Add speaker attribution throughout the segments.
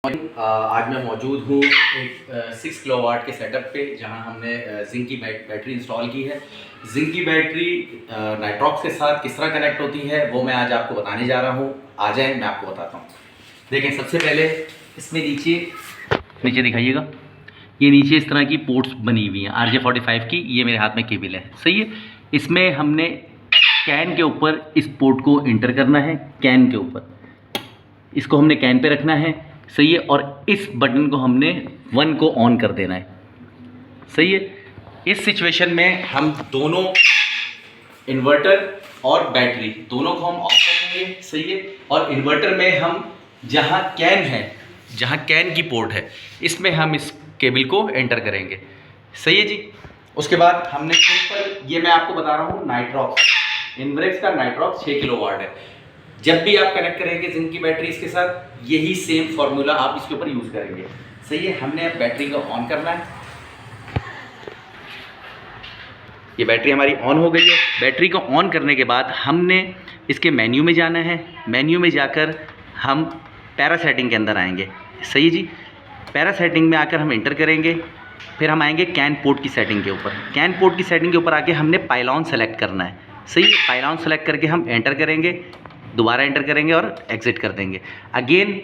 Speaker 1: आज मैं मौजूद हूँ एक 6 किलोवाट के सेटअप पे, जहाँ हमने जिंक की बैटरी इंस्टॉल की है। जिंक की बैटरी नाइट्रॉक्स के साथ किस तरह कनेक्ट होती है वो मैं आज आपको बताने जा रहा हूँ। आ जाए मैं आपको बताता हूँ। देखें, सबसे पहले इसमें नीचे दिखाइएगा, ये नीचे इस तरह की पोर्ट्स बनी हुई हैं RJ45 की। ये मेरे हाथ में केबल है, सही है। इसमें हमने कैन के ऊपर इस पोर्ट को इंटर करना है, कैन के ऊपर इसको हमने कैन पे रखना है, सही है। और इस बटन को हमने 1 को ऑन कर देना है, सही है। इस सिचुएशन में हम दोनों इन्वर्टर और बैटरी दोनों को हम ऑफ करेंगे, सही है। और इन्वर्टर में हम जहाँ कैन है, जहाँ कैन की पोर्ट है, इसमें हम इस केबल को एंटर करेंगे, सही है जी। उसके बाद हमने सिंपल, ये मैं आपको बता रहा हूँ, नाइट्रॉक्स इनवरेक्स का नाइट्रॉक्स 6 किलोवाट है। जब भी आप कनेक्ट करेंगे जिंक की बैटरी इसके साथ, यही सेम फार्मूला आप इसके ऊपर यूज़ करेंगे, सही है। हमने अब बैटरी को ऑन करना है। ये बैटरी हमारी ऑन हो गई है। बैटरी को ऑन करने के बाद हमने इसके मेन्यू में जाना है। मेन्यू में जाकर हम पैरा सेटिंग के अंदर आएंगे, सही जी। पैरा सेटिंग में आकर हम इंटर करेंगे, फिर हम आएंगे कैन पोर्ट की सेटिंग के ऊपर। कैन पोर्ट की सेटिंग के ऊपर आके हमने पाइलॉन सेलेक्ट करना है, सही है। पाइलॉन सेलेक्ट करके हम एंटर करेंगे, दोबारा एंटर करेंगे और एग्ज़िट कर देंगे। अगेन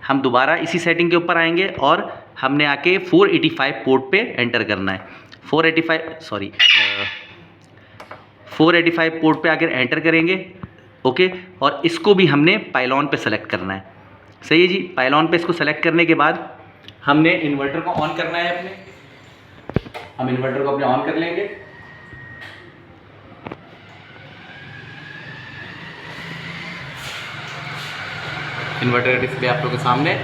Speaker 1: हम दोबारा इसी सेटिंग के ऊपर आएंगे और हमने आके 485 पोर्ट पे एंटर करना है। 485 पोर्ट पे आकर एंटर करेंगे, ओके। और इसको भी हमने पाइलॉन पे सेलेक्ट करना है, सही है जी। पाइलॉन पे इसको सेलेक्ट करने के बाद हमने इन्वर्टर को ऑन करना है अपने। हम इन्वर्टर को अपने ऑन कर लेंगे। इन्वर्टर का डिस्प्ले आप लोगों के सामने।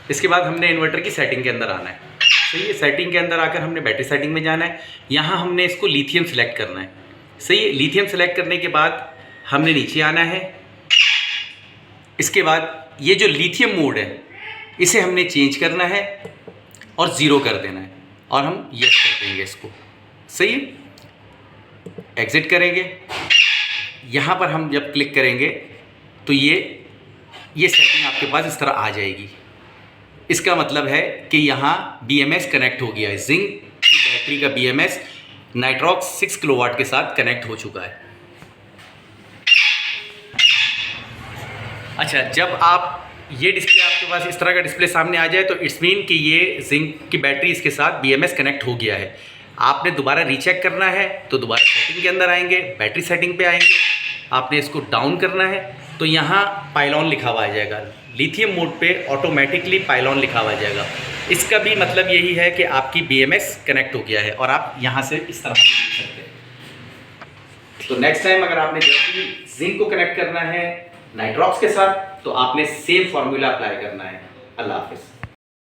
Speaker 1: इसके बाद हमने इन्वर्टर की सेटिंग के अंदर आना है, सही है। सेटिंग के अंदर आकर हमने बैटरी सेटिंग में जाना है। यहाँ हमने इसको लिथियम सेलेक्ट करना है, सही है। लिथियम सेलेक्ट करने के बाद हमने नीचे आना है। इसके बाद ये जो लिथियम मोड है इसे हमने चेंज करना है और 0 कर देना है, और हम यस कर देंगे इसको, सही है। एग्ज़िट करेंगे। यहाँ पर हम जब क्लिक करेंगे तो ये सेटिंग आपके पास इस तरह आ जाएगी। इसका मतलब है कि यहाँ BMS कनेक्ट हो गया है। जिंक की बैटरी का BMS नाइट्रॉक्स 6 किलोवाट के साथ कनेक्ट हो चुका है। अच्छा, जब आप ये डिस्प्ले आपके पास इस तरह का डिस्प्ले सामने आ जाए तो इट्स मीन कि ये जिंक की बैटरी इसके साथ BMS कनेक्ट हो गया है। आपने दोबारा रीचेक करना है तो दोबारा सेटिंग के अंदर आएंगे, बैटरी सेटिंग पे आएंगे, आपने इसको डाउन करना है तो यहाँ पाइलॉन लिखा हुआ आ जाएगा। लिथियम मोड पे ऑटोमेटिकली पाइलॉन लिखा हुआ आ जाएगा। इसका भी मतलब यही है कि आपकी BMS कनेक्ट हो गया है और आप यहाँ से इस तरह से देख सकते हैं। तो नेक्स्ट टाइम अगर आपने जब भी जिंक को कनेक्ट करना है नाइट्रॉक्स के साथ तो आपने सेम फार्मूला अप्लाई करना है। अल्लाह हाफिज़।